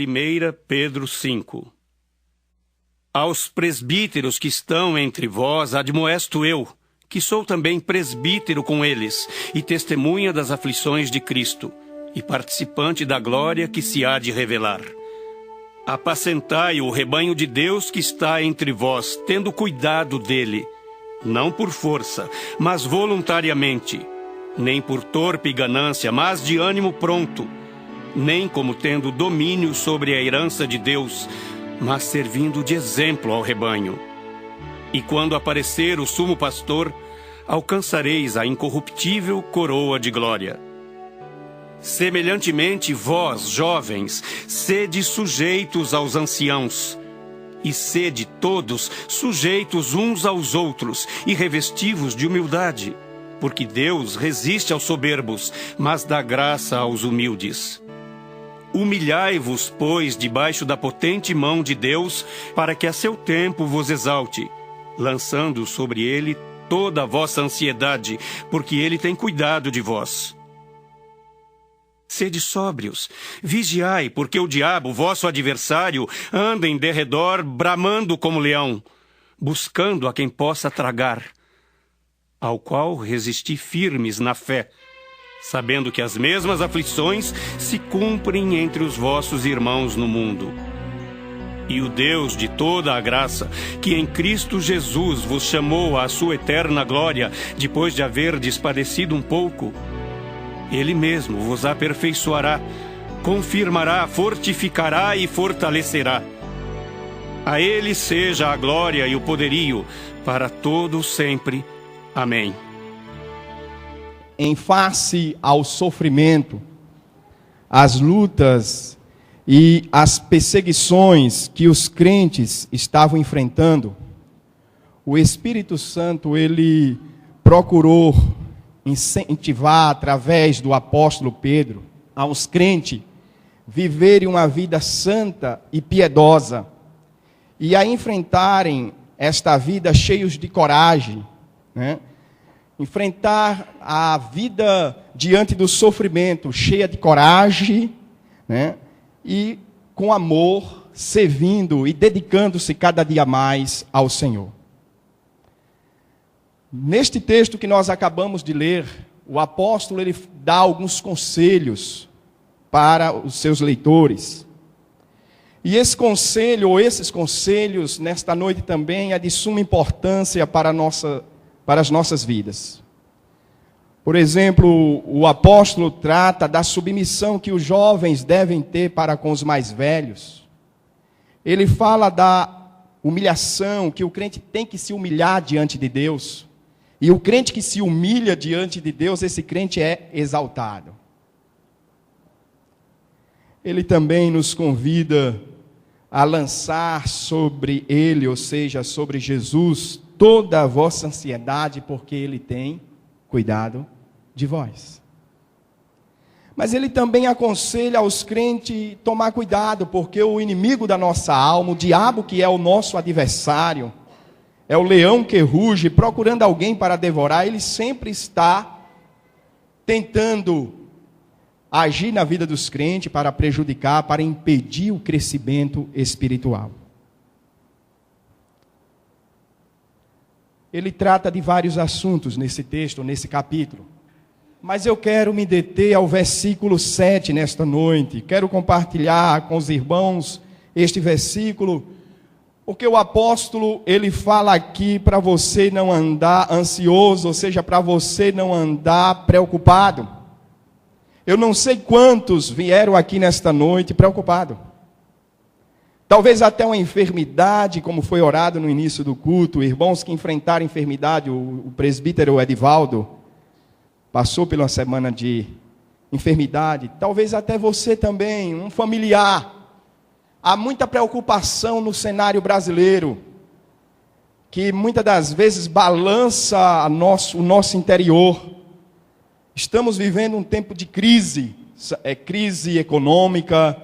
1 Pedro 5. Aos presbíteros que estão entre vós admoesto eu, que sou também presbítero com eles, e testemunha das aflições de Cristo, e participante da glória que se há de revelar. Apacentai o rebanho de Deus que está entre vós, tendo cuidado dele, não por força, mas voluntariamente, nem por torpe ganância, mas de ânimo pronto, nem como tendo domínio sobre a herança de Deus, mas servindo de exemplo ao rebanho. E quando aparecer o sumo pastor, alcançareis a incorruptível coroa de glória. Semelhantemente, vós, jovens, sede sujeitos aos anciãos, e sede todos sujeitos uns aos outros, e revestivos de humildade, porque Deus resiste aos soberbos, mas dá graça aos humildes. Humilhai-vos, pois, debaixo da potente mão de Deus, para que a seu tempo vos exalte, lançando sobre ele toda a vossa ansiedade, porque ele tem cuidado de vós. Sede sóbrios, vigiai, porque o diabo, vosso adversário, anda em derredor, bramando como leão, buscando a quem possa tragar, ao qual resisti firmes na fé, sabendo que as mesmas aflições se cumprem entre os vossos irmãos no mundo. E o Deus de toda a graça, que em Cristo Jesus vos chamou à sua eterna glória, depois de haverdes padecido um pouco, Ele mesmo vos aperfeiçoará, confirmará, fortificará e fortalecerá. A Ele seja a glória e o poderio, para todo sempre. Amém. Em face ao sofrimento, às lutas e às perseguições que os crentes estavam enfrentando, o Espírito Santo, ele procurou incentivar, através do apóstolo Pedro, aos crentes viverem uma vida santa e piedosa, e a enfrentarem esta vida cheios de coragem, né? Enfrentar a vida diante do sofrimento, cheia de coragem, né? E com amor, servindo e dedicando-se cada dia mais ao Senhor. Neste texto que nós acabamos de ler, o apóstolo ele dá alguns conselhos para os seus leitores. E esse conselho, ou esses conselhos, nesta noite também, é de suma importância para as nossas vidas. Por exemplo, o apóstolo trata da submissão que os jovens devem ter para com os mais velhos. Ele fala da humilhação, que o crente tem que se humilhar diante de Deus. E o crente que se humilha diante de Deus, esse crente é exaltado. Ele também nos convida a lançar sobre ele, ou seja, sobre Jesus, toda a vossa ansiedade, porque ele tem cuidado de vós. Mas ele também aconselha aos crentes tomar cuidado, porque o inimigo da nossa alma, o diabo que é o nosso adversário, é o leão que ruge, procurando alguém para devorar, ele sempre está tentando agir na vida dos crentes para prejudicar, para impedir o crescimento espiritual. Ele trata de vários assuntos nesse texto, nesse capítulo. Mas eu quero me deter ao versículo 7 nesta noite. Quero compartilhar com os irmãos este versículo, porque o apóstolo, ele fala aqui para você não andar ansioso, ou seja, para você não andar preocupado. Eu não sei quantos vieram aqui nesta noite preocupados. Talvez até uma enfermidade, como foi orado no início do culto, irmãos que enfrentaram enfermidade, o presbítero Edivaldo passou por uma semana de enfermidade. Talvez até você também, um familiar. Há muita preocupação no cenário brasileiro, que muitas das vezes balança o nosso interior. Estamos vivendo um tempo de crise, é crise econômica,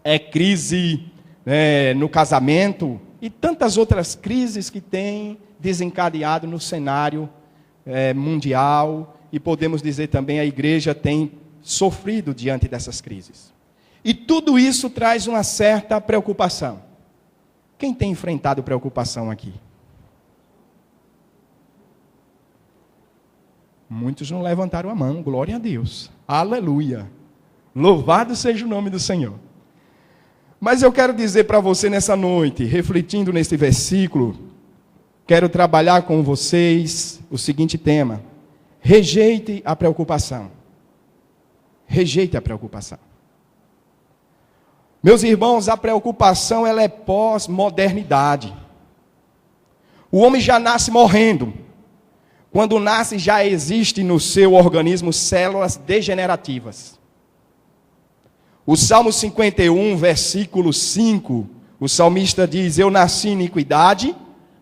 é crise no casamento, e tantas outras crises que têm desencadeado no cenário mundial, e podemos dizer também a igreja tem sofrido diante dessas crises. E tudo isso traz uma certa preocupação. Quem tem enfrentado preocupação aqui? Muitos não levantaram a mão, glória a Deus. Aleluia. Louvado seja o nome do Senhor. Mas eu quero dizer para você nessa noite, refletindo nesse versículo, quero trabalhar com vocês o seguinte tema: rejeite a preocupação. Rejeite a preocupação. Meus irmãos, a preocupação ela é pós-modernidade. O homem já nasce morrendo. Quando nasce, já existe no seu organismo células degenerativas. O Salmo 51, versículo 5, o salmista diz: eu nasci em iniquidade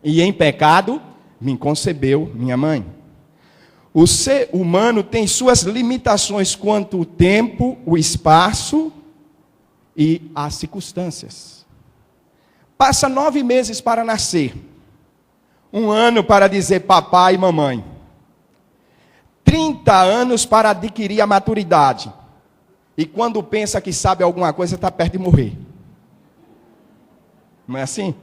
e em pecado me concebeu minha mãe. O ser humano tem suas limitações quanto ao tempo, o espaço e as circunstâncias. Passa 9 meses para nascer. 1 ano para dizer papai e mamãe. 30 anos para adquirir a maturidade. E quando pensa que sabe alguma coisa, está perto de morrer. Não é assim?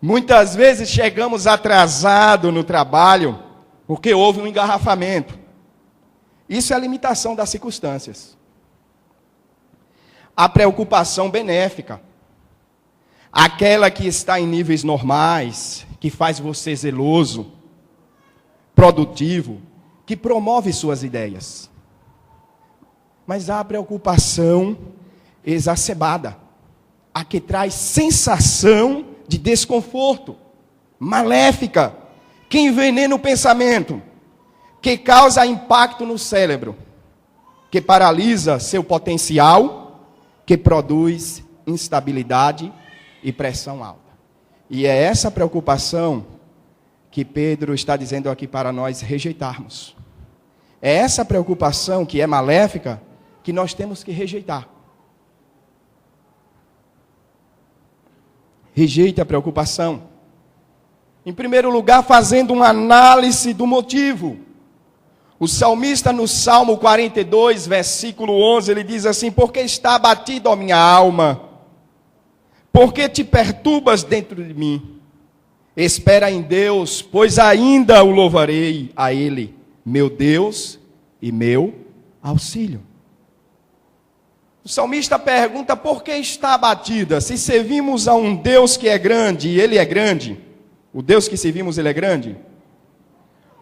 Muitas vezes chegamos atrasados no trabalho, porque houve um engarrafamento. Isso é a limitação das circunstâncias. A preocupação benéfica. Aquela que está em níveis normais, que faz você zeloso, produtivo, que promove suas ideias. Mas há a preocupação exacerbada, a que traz sensação de desconforto, maléfica, que envenena o pensamento, que causa impacto no cérebro, que paralisa seu potencial, que produz instabilidade e pressão alta. E é essa preocupação que Pedro está dizendo aqui para nós rejeitarmos. É essa preocupação que é maléfica que nós temos que rejeitar. Rejeite a preocupação. Em primeiro lugar, fazendo uma análise do motivo. O salmista no Salmo 42, versículo 11, ele diz assim: porque está abatido a minha alma? Porque te perturbas dentro de mim? Espera em Deus, pois ainda o louvarei a Ele, meu Deus e meu auxílio. O salmista pergunta: por que está abatida? Se servimos a um Deus que é grande, e Ele é grande, o Deus que servimos, Ele é grande.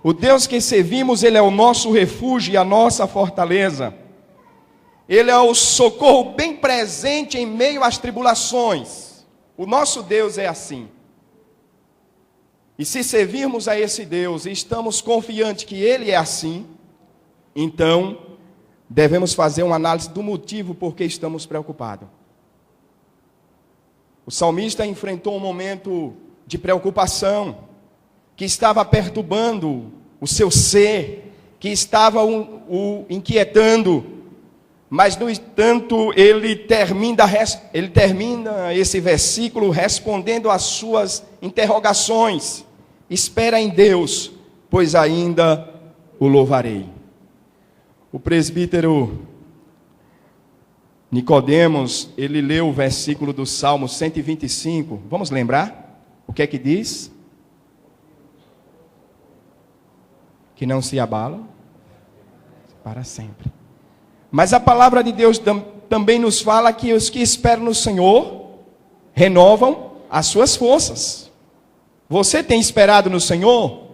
O Deus que servimos, Ele é o nosso refúgio e a nossa fortaleza. Ele é o socorro bem presente em meio às tribulações. O nosso Deus é assim. E se servirmos a esse Deus e estamos confiantes que Ele é assim, então devemos fazer uma análise do motivo por que estamos preocupados. O salmista enfrentou um momento de preocupação, que estava perturbando o seu ser, que estava o inquietando, mas no entanto ele termina esse versículo respondendo às suas interrogações. Espera em Deus, pois ainda o louvarei. O presbítero Nicodemos, ele leu o versículo do Salmo 125. Vamos lembrar? O que é que diz? Que não se abalam para sempre. Mas a palavra de Deus também nos fala que os que esperam no Senhor renovam as suas forças. Você tem esperado no Senhor?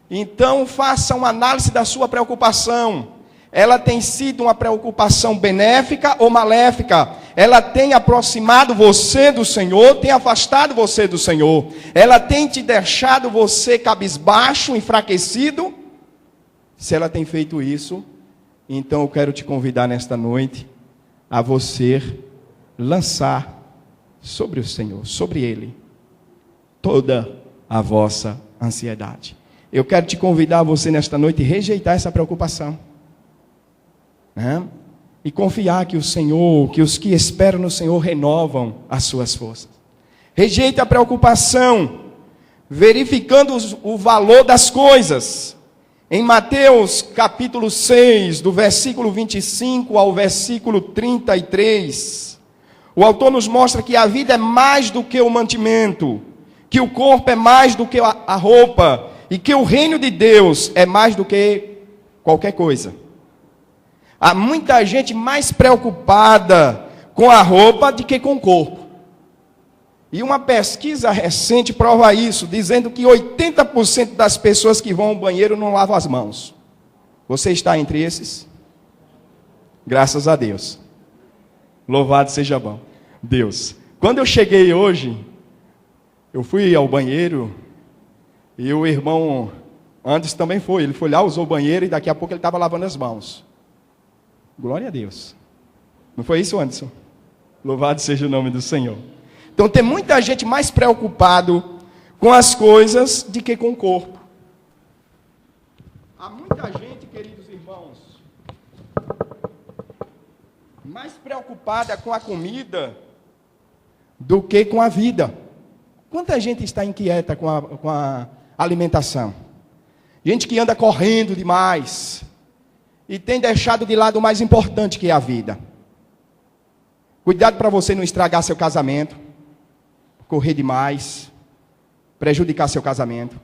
Então faça uma análise da sua preocupação. Ela tem sido uma preocupação benéfica ou maléfica? Ela tem aproximado você do Senhor, tem afastado você do Senhor? Ela tem te deixado você cabisbaixo, enfraquecido? Se ela tem feito isso, então eu quero te convidar nesta noite a você lançar sobre o Senhor, sobre Ele, toda a vossa ansiedade. Eu quero te convidar a você nesta noite a rejeitar essa preocupação, né? E confiar que o Senhor, que os que esperam no Senhor renovam as suas forças. Rejeite a preocupação, verificando o valor das coisas. Em Mateus capítulo 6, do versículo 25 ao versículo 33, o autor nos mostra que a vida é mais do que o mantimento, que o corpo é mais do que a roupa, e que o reino de Deus é mais do que qualquer coisa. Há muita gente mais preocupada com a roupa do que com o corpo. E uma pesquisa recente prova isso, dizendo que 80% das pessoas que vão ao banheiro não lavam as mãos. Você está entre esses? Graças a Deus. Louvado seja bom Deus. Quando eu cheguei hoje, eu fui ao banheiro e o irmão Anderson também foi. Ele foi lá, usou o banheiro e daqui a pouco ele estava lavando as mãos. Glória a Deus. Não foi isso, Anderson? Louvado seja o nome do Senhor. Então tem muita gente mais preocupado com as coisas do que com o corpo. Há muita gente, queridos irmãos, mais preocupada com a comida do que com a vida. Quanta gente está inquieta com a alimentação? Gente que anda correndo demais e tem deixado de lado o mais importante, que é a vida. Cuidado para você não estragar seu casamento, correr demais, prejudicar seu casamento,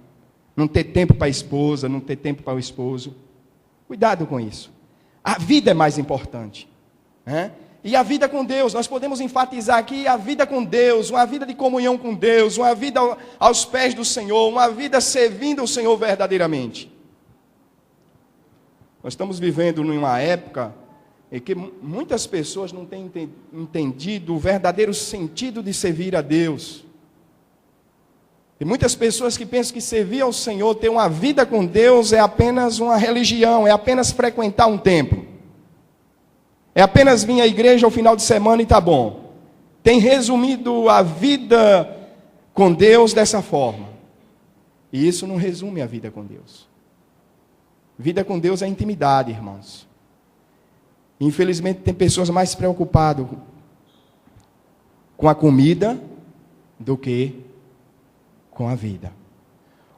não ter tempo para a esposa, não ter tempo para o esposo. Cuidado com isso. A vida é mais importante, né? E a vida com Deus, nós podemos enfatizar aqui a vida com Deus, uma vida de comunhão com Deus, uma vida aos pés do Senhor, uma vida servindo o Senhor verdadeiramente. Nós estamos vivendo numa época em que muitas pessoas não têm entendido o verdadeiro sentido de servir a Deus. Tem muitas pessoas que pensam que servir ao Senhor, ter uma vida com Deus, é apenas uma religião, é apenas frequentar um templo. É apenas vir à igreja ao final de semana e está bom. Tem resumido a vida com Deus dessa forma. E isso não resume a vida com Deus. Vida com Deus é intimidade, irmãos. Infelizmente tem pessoas mais preocupadas com a comida do que com a vida.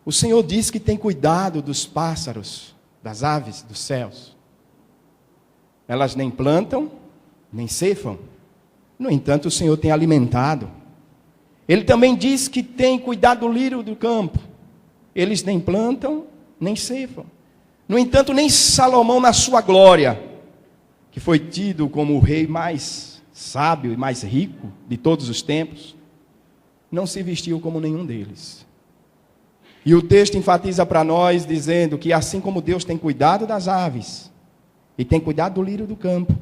O Senhor diz que tem cuidado dos pássaros, das aves dos céus. Elas nem plantam, nem ceifam. No entanto, o Senhor tem alimentado. Ele também diz que tem cuidado do lírio do campo. Eles nem plantam, nem ceifam. No entanto, nem Salomão, na sua glória, que foi tido como o rei mais sábio e mais rico de todos os tempos, não se vestiu como nenhum deles. E o texto enfatiza para nós, dizendo que assim como Deus tem cuidado das aves, e tem cuidado do lírio do campo,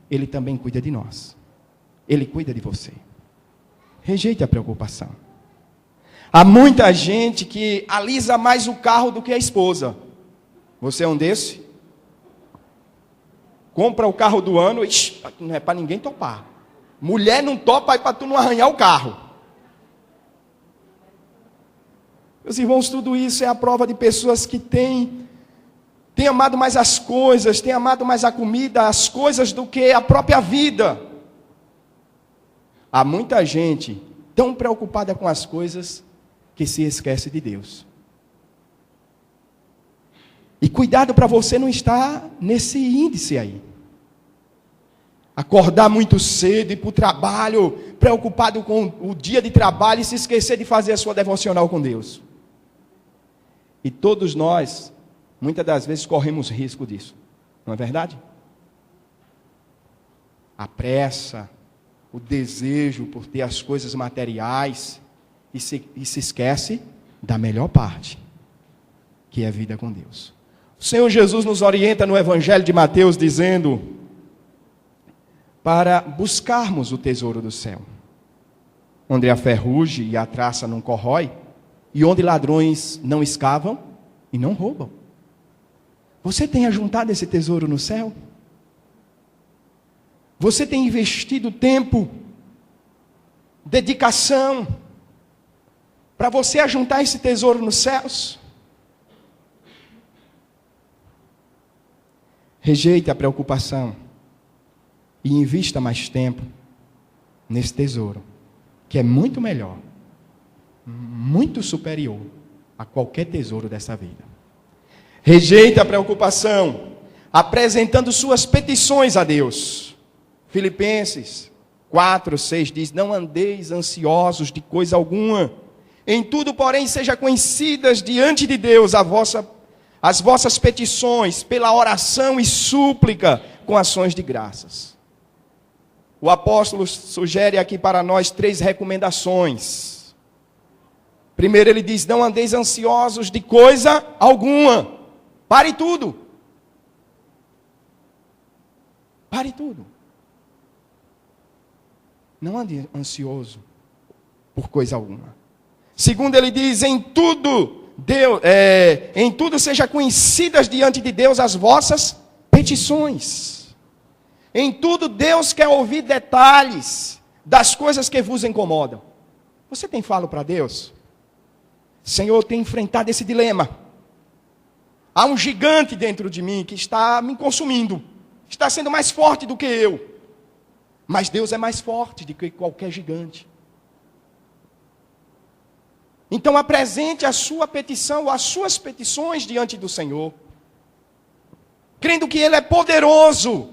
Ele também cuida de nós. Ele cuida de você. Rejeite a preocupação. Há muita gente que alisa mais o carro do que a esposa. Você é um desse? Compra o carro do ano, não é para ninguém topar. Mulher não topa aí para tu não arranhar o carro. Meus irmãos, tudo isso é a prova de pessoas que têm amado mais as coisas, têm amado mais a comida, as coisas, do que a própria vida. Há muita gente tão preocupada com as coisas que se esquece de Deus. E cuidado para você não estar nesse índice aí. Acordar muito cedo, ir para o trabalho, preocupado com o dia de trabalho e se esquecer de fazer a sua devocional com Deus. E todos nós, muitas das vezes, corremos risco disso. Não é verdade? A pressa, o desejo por ter as coisas materiais e se esquece da melhor parte, que é a vida com Deus. O Senhor Jesus nos orienta no Evangelho de Mateus dizendo para buscarmos o tesouro do céu, onde a ferrugem e a traça não corrói, e onde ladrões não escavam e não roubam. Você tem ajuntado esse tesouro no céu? Você tem investido tempo, dedicação, para você ajuntar esse tesouro nos céus? Rejeite a preocupação e invista mais tempo nesse tesouro, que é muito melhor, muito superior a qualquer tesouro dessa vida. Rejeite a preocupação, apresentando suas petições a Deus. Filipenses 4:6 diz: não andeis ansiosos de coisa alguma. Em tudo, porém, sejam conhecidas diante de Deus as vossas petições, pela oração e súplica, com ações de graças. O apóstolo sugere aqui para nós 3 recomendações. Primeiro ele diz: não andeis ansiosos de coisa alguma. Pare tudo. Pare tudo. Não ande ansioso por coisa alguma. Segundo ele diz: em tudo sejam conhecidas diante de Deus as vossas petições. Em tudo Deus quer ouvir detalhes das coisas que vos incomodam. Você tem falado para Deus? Senhor, eu tenho enfrentado esse dilema. Há um gigante dentro de mim que está me consumindo. Está sendo mais forte do que eu. Mas Deus é mais forte do que qualquer gigante. Então apresente a sua petição, ou as suas petições diante do Senhor, crendo que Ele é poderoso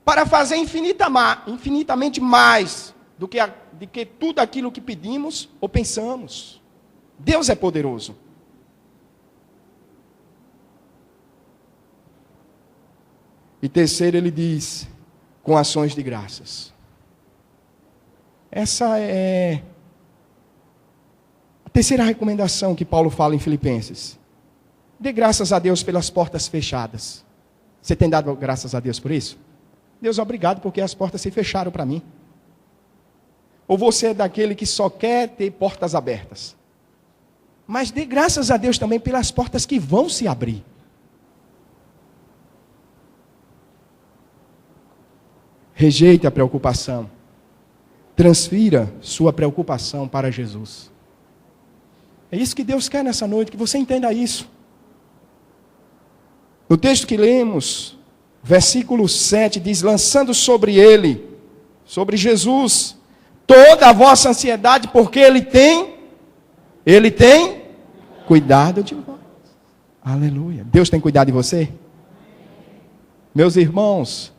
para fazer infinitamente mais do que tudo aquilo que pedimos ou pensamos. Deus é poderoso. E terceiro, ele diz: com ações de graças. Essa é a terceira recomendação que Paulo fala em Filipenses. Dê graças a Deus pelas portas fechadas. Você tem dado graças a Deus por isso? Deus, obrigado porque as portas se fecharam para mim. Ou você é daquele que só quer ter portas abertas? Mas dê graças a Deus também pelas portas que vão se abrir. Rejeite a preocupação. Transfira sua preocupação para Jesus. É isso que Deus quer nessa noite, que você entenda isso. No texto que lemos, versículo 7 diz: lançando sobre ele, sobre Jesus, toda a vossa ansiedade, porque Ele tem cuidado de vós. Aleluia. Deus tem cuidado de você? Meus irmãos,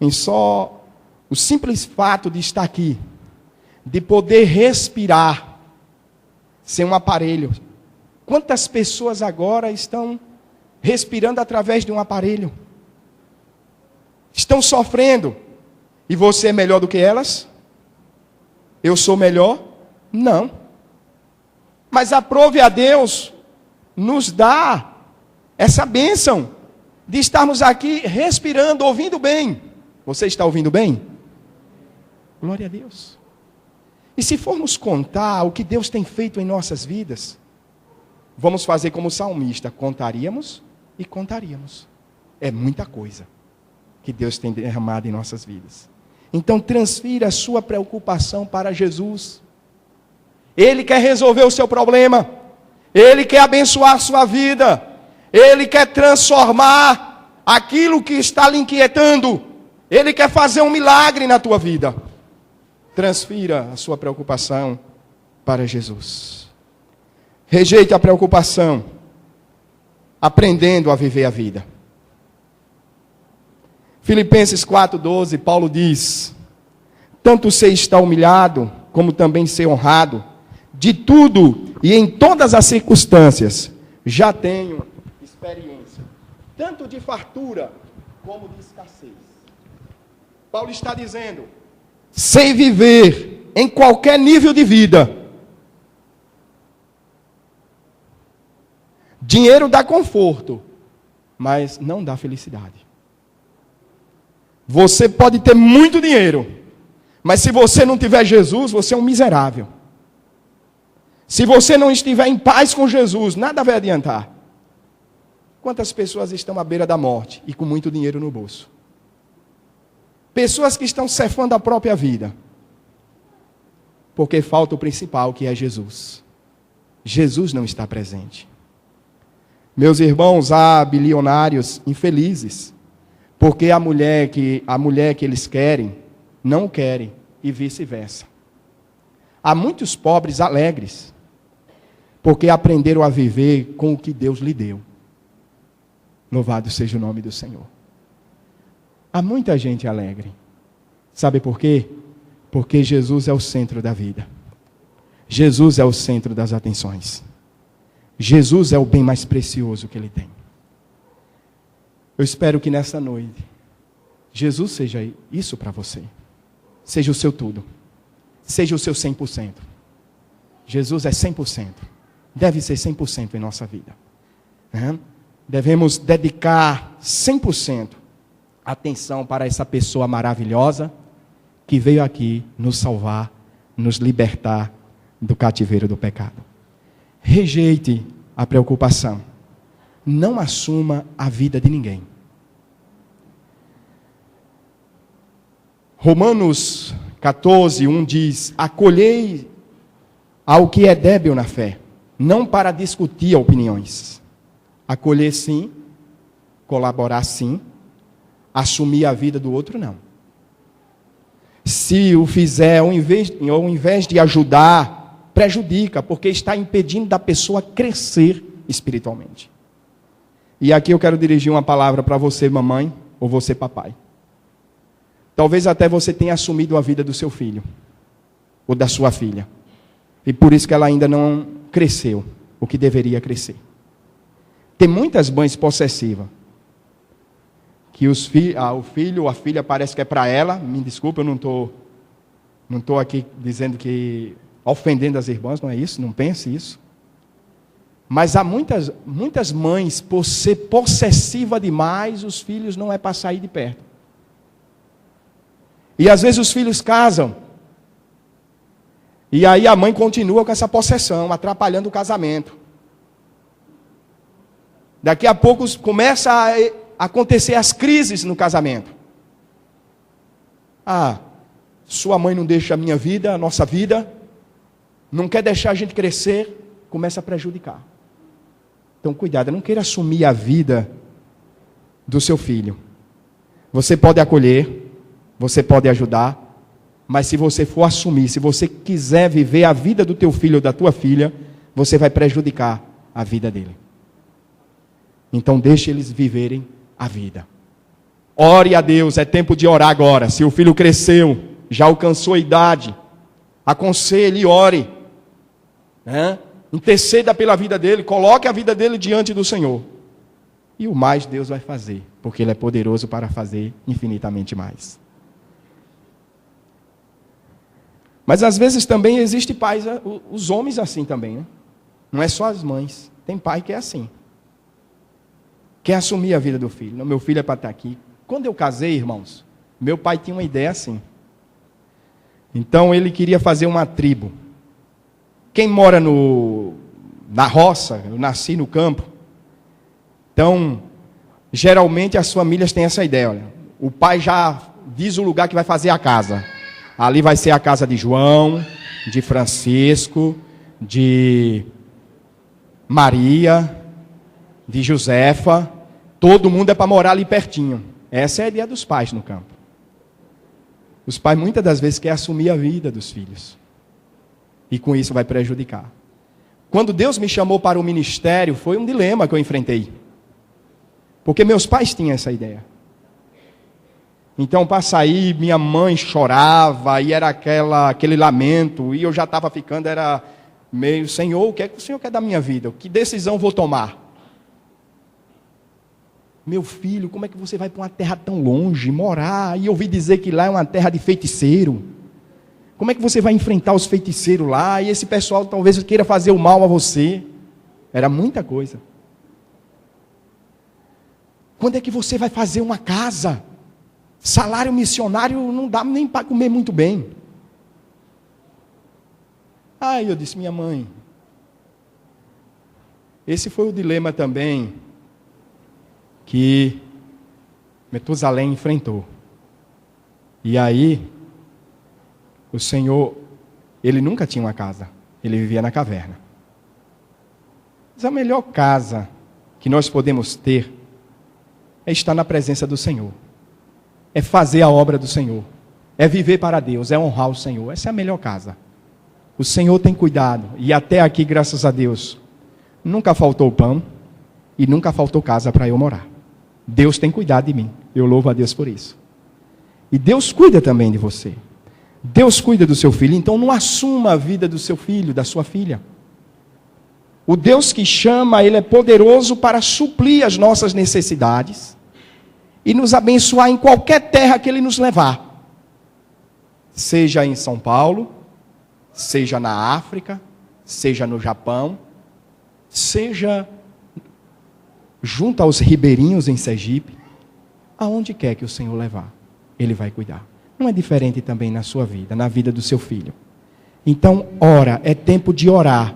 em só o simples fato de estar aqui, de poder respirar sem um aparelho. Quantas pessoas agora estão respirando através de um aparelho? Estão sofrendo. E você é melhor do que elas? Eu sou melhor? Não. Mas aprove a Deus nos dá essa bênção de estarmos aqui respirando, ouvindo bem. Você está ouvindo bem? Glória a Deus. E se formos contar o que Deus tem feito em nossas vidas, vamos fazer como o salmista: contaríamos e contaríamos. É muita coisa que Deus tem derramado em nossas vidas. Então transfira a sua preocupação para Jesus. Ele quer resolver o seu problema. Ele quer abençoar a sua vida. Ele quer transformar aquilo que está lhe inquietando. Ele quer fazer um milagre na tua vida. Transfira a sua preocupação para Jesus. Rejeite a preocupação, aprendendo a viver a vida. Filipenses 4:12, Paulo diz: tanto ser está humilhado, como também ser honrado, de tudo e em todas as circunstâncias, já tenho experiência, tanto de fartura como de escassez. Paulo está dizendo: sei viver em qualquer nível de vida. Dinheiro dá conforto, mas não dá felicidade. Você pode ter muito dinheiro, mas se você não tiver Jesus, você é um miserável. Se você não estiver em paz com Jesus, nada vai adiantar. Quantas pessoas estão à beira da morte e com muito dinheiro no bolso? Pessoas que estão cefando a própria vida, porque falta o principal, que é Jesus. Jesus não está presente. Meus irmãos, há bilionários infelizes, porque a mulher que eles querem, não querem, e vice-versa. Há muitos pobres alegres, porque aprenderam a viver com o que Deus lhe deu. Louvado seja o nome do Senhor. Há muita gente alegre. Sabe por quê? Porque Jesus é o centro da vida. Jesus é o centro das atenções. Jesus é o bem mais precioso que ele tem. Eu espero que nesta noite, Jesus seja isso para você. Seja o seu tudo. Seja o seu 100%. Jesus é 100%. Deve ser 100% em nossa vida. Devemos dedicar 100% atenção para essa pessoa maravilhosa que veio aqui nos salvar, nos libertar do cativeiro do pecado. Rejeite a preocupação. Não assuma a vida de ninguém. Romanos 14, 1 diz: acolhei ao que é débil na fé, não para discutir opiniões. Acolher sim, colaborar sim, assumir a vida do outro não. Se o fizer, ao invés de ajudar, prejudica, porque está impedindo da pessoa crescer espiritualmente. E aqui eu quero dirigir uma palavra para você, mamãe, ou você, papai. Talvez até você tenha assumido a vida do seu filho, ou da sua filha. E por isso que ela ainda não cresceu o que deveria crescer. Tem muitas mães possessivas, que o filho ou a filha parece que é para ela. Me desculpa, eu não estou aqui dizendo que ofendendo as irmãs, não é isso, não pense isso. Mas há muitas mães, por ser possessiva demais, os filhos não é para sair de perto. E às vezes os filhos casam, e aí a mãe continua com essa possessão, atrapalhando o casamento. Daqui a pouco começa a acontecer as crises no casamento. Sua mãe não deixa a minha vida, a nossa vida, não quer deixar a gente crescer, começa a prejudicar. Então cuidado, não queira assumir a vida do seu filho. Você pode acolher, você pode ajudar, mas se você for assumir, se você quiser viver a vida do teu filho ou da tua filha, você vai prejudicar a vida dele. Então deixe eles viverem a vida. Ore a Deus, é tempo de orar agora. Se o filho cresceu, já alcançou a idade, aconselhe e ore. Interceda pela vida dele, coloque a vida dele diante do Senhor. E o mais Deus vai fazer, porque Ele é poderoso para fazer infinitamente mais. Mas às vezes também existe pais, os homens assim também, né? Não é só as mães, tem pai que é assim. Quer assumir a vida do filho. Não, meu filho é para estar aqui. Quando eu casei, irmãos, meu pai tinha uma ideia assim. Então ele queria fazer uma tribo. Quem mora na roça, eu nasci no campo. Então, geralmente as famílias têm essa ideia. Olha, o pai já diz o lugar que vai fazer a casa. Ali vai ser a casa de João, de Francisco, de Maria, de Josefa. Todo mundo é para morar ali pertinho. Essa é a ideia dos pais no campo. Os pais muitas das vezes querem assumir a vida dos filhos. E com isso vai prejudicar. Quando Deus me chamou para o ministério, foi um dilema que eu enfrentei. Porque meus pais tinham essa ideia. Então, para sair, minha mãe chorava, e era aquele lamento, e eu já estava ficando, era meio, Senhor, o que é que o Senhor quer da minha vida? Que decisão vou tomar? Meu filho, como é que você vai para uma terra tão longe, morar? E eu ouvi dizer que lá é uma terra de feiticeiro. Como é que você vai enfrentar os feiticeiros lá? E esse pessoal talvez queira fazer o mal a você. Era muita coisa. Quando é que você vai fazer uma casa? Salário missionário não dá nem para comer muito bem. Aí eu disse, minha mãe. Esse foi o dilema também que Metusalém enfrentou. E aí, o Senhor, ele nunca tinha uma casa. Ele vivia na caverna. Mas a melhor casa que nós podemos ter é estar na presença do Senhor. É fazer a obra do Senhor. É viver para Deus, é honrar o Senhor. Essa é a melhor casa. O Senhor tem cuidado. E até aqui, graças a Deus, nunca faltou pão e nunca faltou casa para eu morar. Deus tem cuidado de mim. Eu louvo a Deus por isso. E Deus cuida também de você. Deus cuida do seu filho. Então não assuma a vida do seu filho, da sua filha. O Deus que chama, Ele é poderoso para suprir as nossas necessidades e nos abençoar em qualquer terra que Ele nos levar. Seja em São Paulo, seja na África, seja no Japão, seja junto aos ribeirinhos em Sergipe, aonde quer que o Senhor levar, Ele vai cuidar. Não é diferente também na sua vida, na vida do seu filho. Então, ora, é tempo de orar.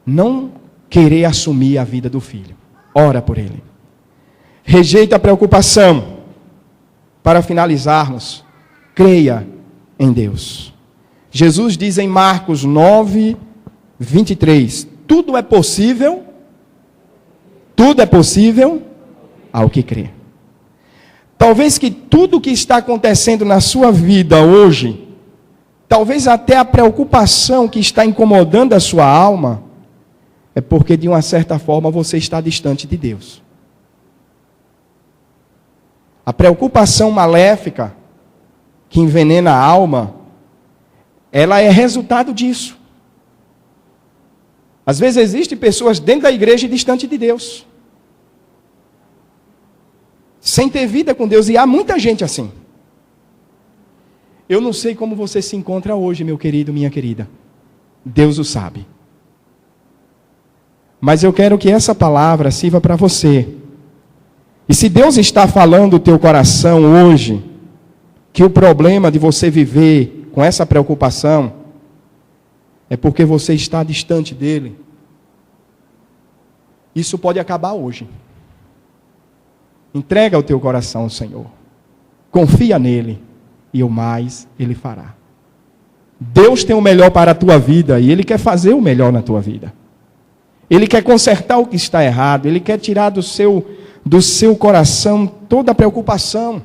Não querer assumir a vida do filho. Ora por ele. Rejeita a preocupação. Para finalizarmos, creia em Deus. Jesus diz em Marcos 9, 23, tudo é possível ao que crê. Talvez que tudo que está acontecendo na sua vida hoje, talvez até a preocupação que está incomodando a sua alma, é porque de uma certa forma você está distante de Deus. A preocupação maléfica que envenena a alma, ela é resultado disso. Às vezes existem pessoas dentro da igreja distante de Deus, sem ter vida com Deus, e há muita gente assim. Eu não sei como você se encontra hoje, meu querido, minha querida. Deus o sabe. Mas eu quero que essa palavra sirva para você. E se Deus está falando o teu coração hoje, que o problema de você viver com essa preocupação é porque você está distante dele, isso pode acabar hoje. Entrega o teu coração ao Senhor. Confia nele e o mais Ele fará. Deus tem o melhor para a tua vida e Ele quer fazer o melhor na tua vida. Ele quer consertar o que está errado. Ele quer tirar do seu coração toda a preocupação.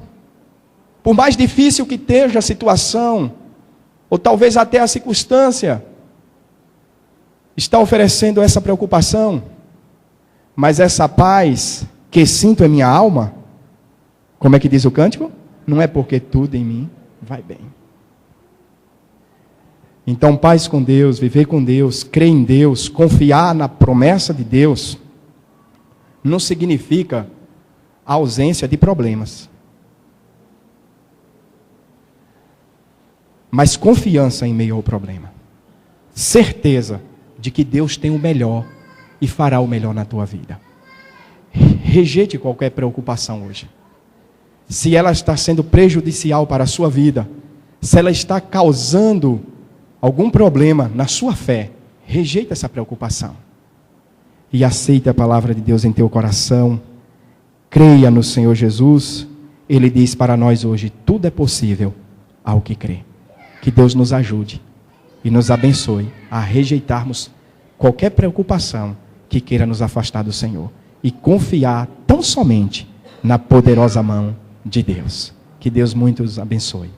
Por mais difícil que esteja a situação, ou talvez até a circunstância, está oferecendo essa preocupação. Mas essa paz que sinto em minha alma, como é que diz o cântico? Não é porque tudo em mim vai bem. Então, paz com Deus, viver com Deus, crer em Deus, confiar na promessa de Deus, não significa a ausência de problemas. Mas confiança em meio ao problema. Certeza de que Deus tem o melhor e fará o melhor na tua vida. Rejeite qualquer preocupação hoje. Se ela está sendo prejudicial para a sua vida, se ela está causando algum problema na sua fé, rejeita essa preocupação. E aceita a palavra de Deus em teu coração. Creia no Senhor Jesus. Ele diz para nós hoje, tudo é possível ao que crê. Que Deus nos ajude e nos abençoe a rejeitarmos qualquer preocupação que queira nos afastar do Senhor. E confiar tão somente na poderosa mão de Deus. Que Deus muito os abençoe.